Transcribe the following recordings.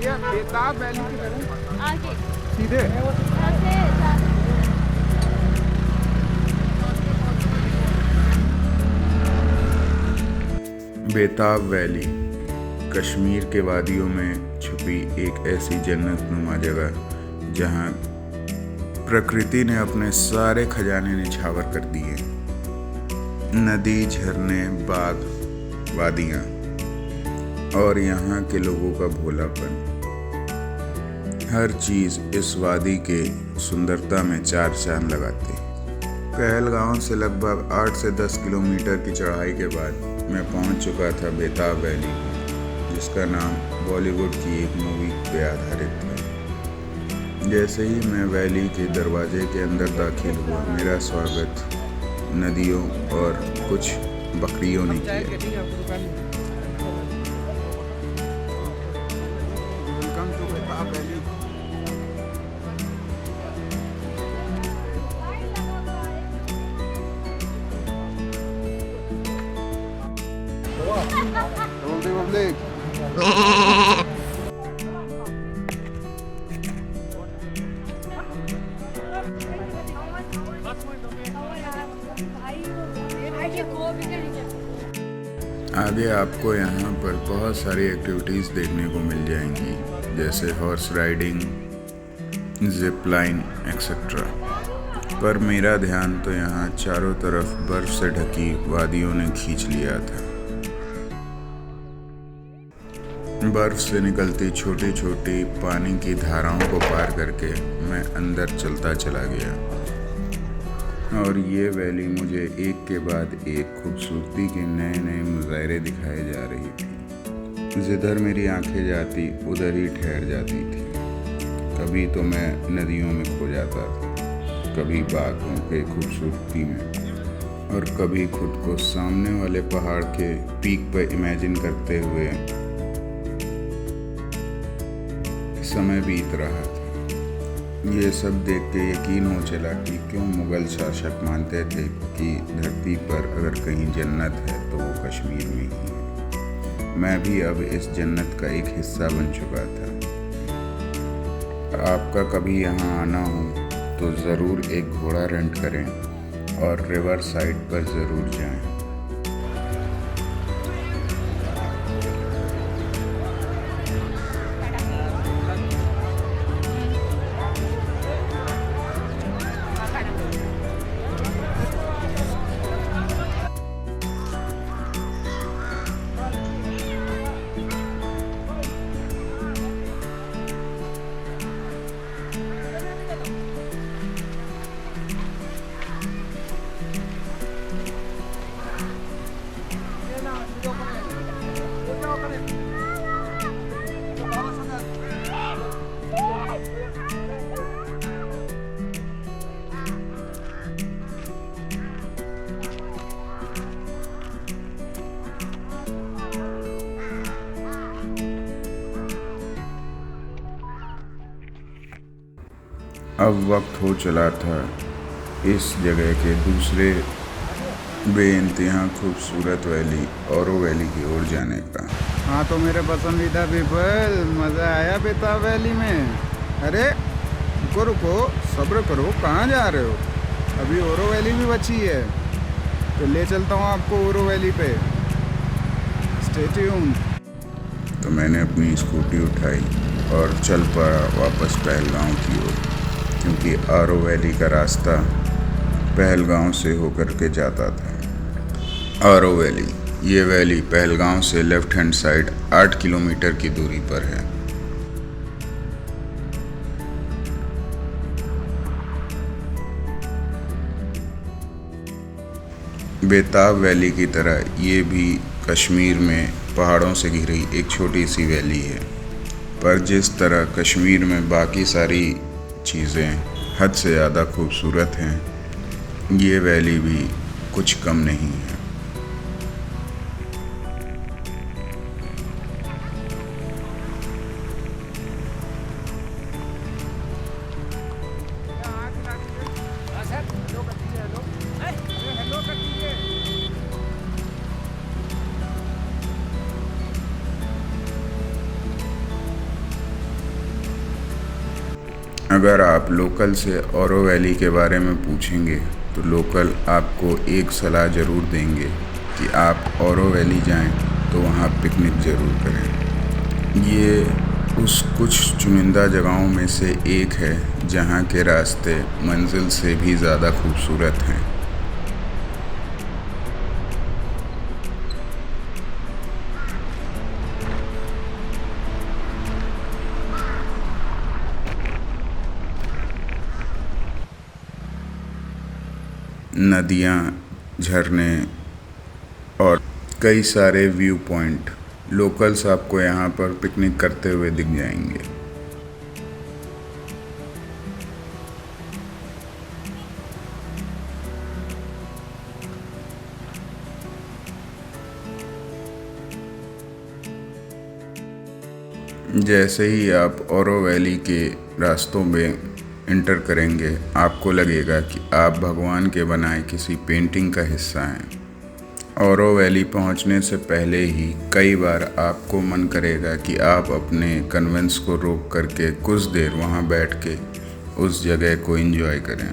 ये बेताब वैली की तरफ आगे सीधे। यहाँ से जा बेताब वैली कश्मीर के वादियों में छुपी एक ऐसी जन्नतनुमा जगह जहां प्रकृति ने अपने सारे खजाने निछावर कर दिए। नदी, झरने, बाग, वादियां और यहाँ के लोगों का भोलापन, हर चीज़ इस वादी के सुंदरता में चार चांद लगाती है। पहलगांव से लगभग 8 से 10 किलोमीटर की चढ़ाई के बाद मैं पहुंच चुका था बेताब वैली, जिसका नाम बॉलीवुड की एक मूवी पे आधारित था। जैसे ही मैं वैली के दरवाजे के अंदर दाखिल हुआ, मेरा स्वागत नदियों और कुछ बकरियों ने किया। आगे आपको यहाँ पर बहुत सारी एक्टिविटीज़ देखने को मिल जाएंगी, जैसे horse riding, zip line etcetera. पर मेरा ध्यान तो यहाँ चारों तरफ बर्फ से ढकी वादियों ने खींच लिया था। बर्फ से निकलती छोटी छोटी पानी की धाराओं को पार करके मैं अंदर चलता चला गया, और ये वैली मुझे एक के बाद एक खूबसूरती के नए नए मुजाहरे दिखाए जा रही थी। जिधर मेरी आंखें जाती उधर ही ठहर जाती थी। कभी तो मैं नदियों में खो जाता था, कभी बागों के खूबसूरती में, और कभी खुद को सामने वाले पहाड़ के पीक पर इमेजिन करते हुए समय बीत रहा था। ये सब देख के यकीन हो चला कि क्यों मुग़ल शासक मानते थे कि धरती पर अगर कहीं जन्नत है तो वो कश्मीर में ही है। मैं भी अब इस जन्नत का एक हिस्सा बन चुका था। आपका कभी यहाँ आना हो तो ज़रूर एक घोड़ा रेंट करें और रिवर साइड पर ज़रूर जाएं। अब वक्त हो चला था इस जगह के दूसरे बेइंतहा खूबसूरत वैली औरो वैली की ओर जाने का। हाँ तो मेरे पसंदीदा पीपल, मज़ा आया बेताब वैली में? अरे रुको रुको, सब्र करो, कहाँ जा रहे हो? अभी औरो वैली भी बची है, तो ले चलता हूँ आपको औरो वैली पे। Stay tuned. तो मैंने अपनी स्कूटी उठाई और चल पड़ा वापस पहलगांव की ओर, क्योंकि आरो वैली का रास्ता पहलगांव से होकर के जाता था। आरो वैली, ये वैली पहलगांव से लेफ्ट हैंड साइड 8 किलोमीटर की दूरी पर है। बेताब वैली की तरह ये भी कश्मीर में पहाड़ों से घिरी एक छोटी सी वैली है, पर जिस तरह कश्मीर में बाकी सारी चीज़ें हद से ज़्यादा खूबसूरत हैं, ये वैली भी कुछ कम नहीं है। अगर आप लोकल से ओरो वैली के बारे में पूछेंगे तो लोकल आपको एक सलाह ज़रूर देंगे कि आप ओरो वैली जाएं तो वहाँ पिकनिक ज़रूर करें। ये उस कुछ चुनिंदा जगहों में से एक है जहाँ के रास्ते मंजिल से भी ज़्यादा खूबसूरत हैं। नदियाँ, झरने और कई सारे व्यू पॉइंट लोकल्स आपको यहाँ पर पिकनिक करते हुए दिख जाएंगे। जैसे ही आप ओरो वैली के रास्तों में इंटर करेंगे आपको लगेगा कि आप भगवान के बनाए किसी पेंटिंग का हिस्सा हैं। ओरो वैली पहुंचने से पहले ही कई बार आपको मन करेगा कि आप अपने कन्वेंस को रोक करके कुछ देर वहां बैठ के उस जगह को एंजॉय करें।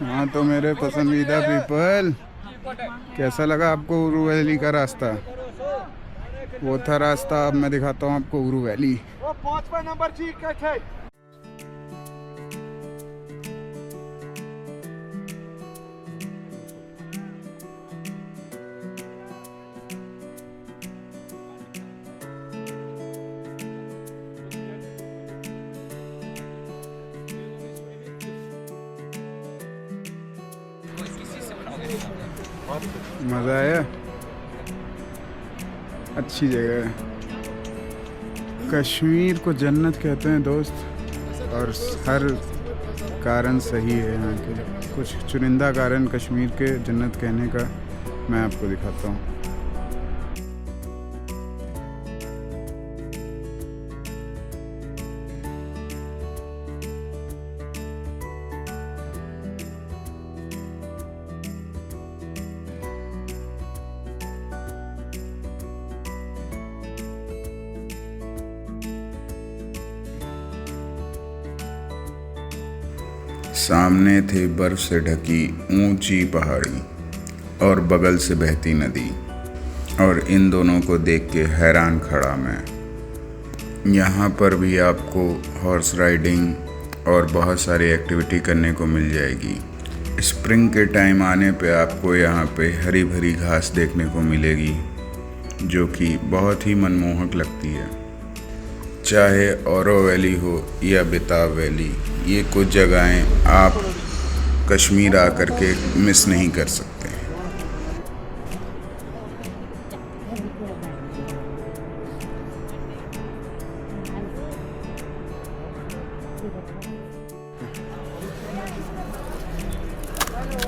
हाँ तो मेरे पसंदीदा पीपल, कैसा लगा आपको उरू वैली का रास्ता? वो था रास्ता, अब मैं दिखाता हूँ आपको उरू वैली। मज़ा आया? अच्छी जगह है। कश्मीर को जन्नत कहते हैं दोस्त, और हर कारण सही है। यहाँ के कुछ चुनिंदा कारण कश्मीर के जन्नत कहने का मैं आपको दिखाता हूँ। सामने थे बर्फ से ढकी ऊंची पहाड़ी और बगल से बहती नदी, और इन दोनों को देख के हैरान खड़ा मैं। यहाँ पर भी आपको हॉर्स राइडिंग और बहुत सारी एक्टिविटी करने को मिल जाएगी। स्प्रिंग के टाइम आने पे आपको यहाँ पे हरी भरी घास देखने को मिलेगी जो कि बहुत ही मनमोहक लगती है। चाहे ओरो वैली हो या बेताब वैली, ये कुछ जगहें आप कश्मीर आकर के मिस नहीं कर सकते।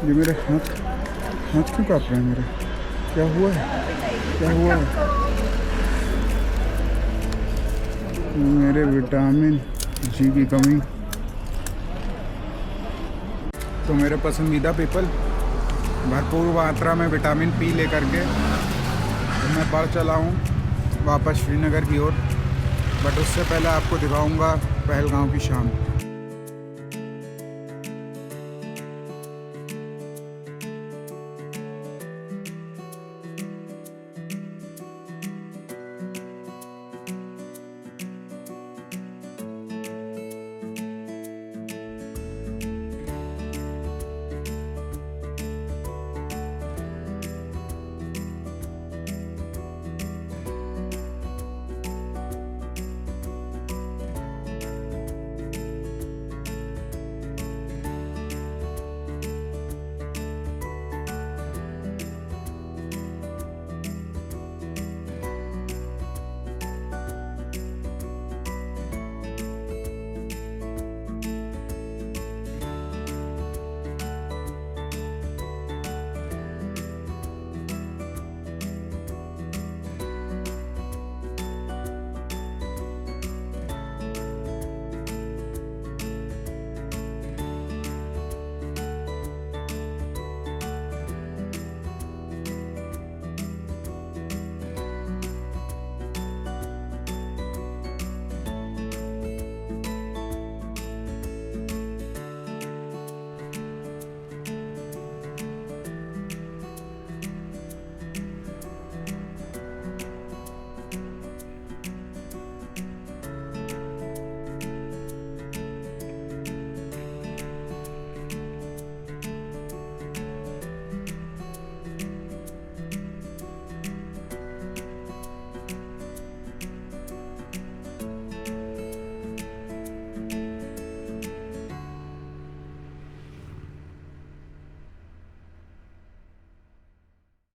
ये मेरे हाथ क्यों काँप रहे हैं मेरे? क्या हुआ है? क्या हुआ है? मेरे विटामिन जी की कमी। तो मेरे पसंदीदा पीपल भरपूर मात्रा में विटामिन पी लेकर के मैं बढ़ चला हूँ वापस श्रीनगर की ओर। बट उससे पहले आपको दिखाऊंगा पहलगांव की शाम।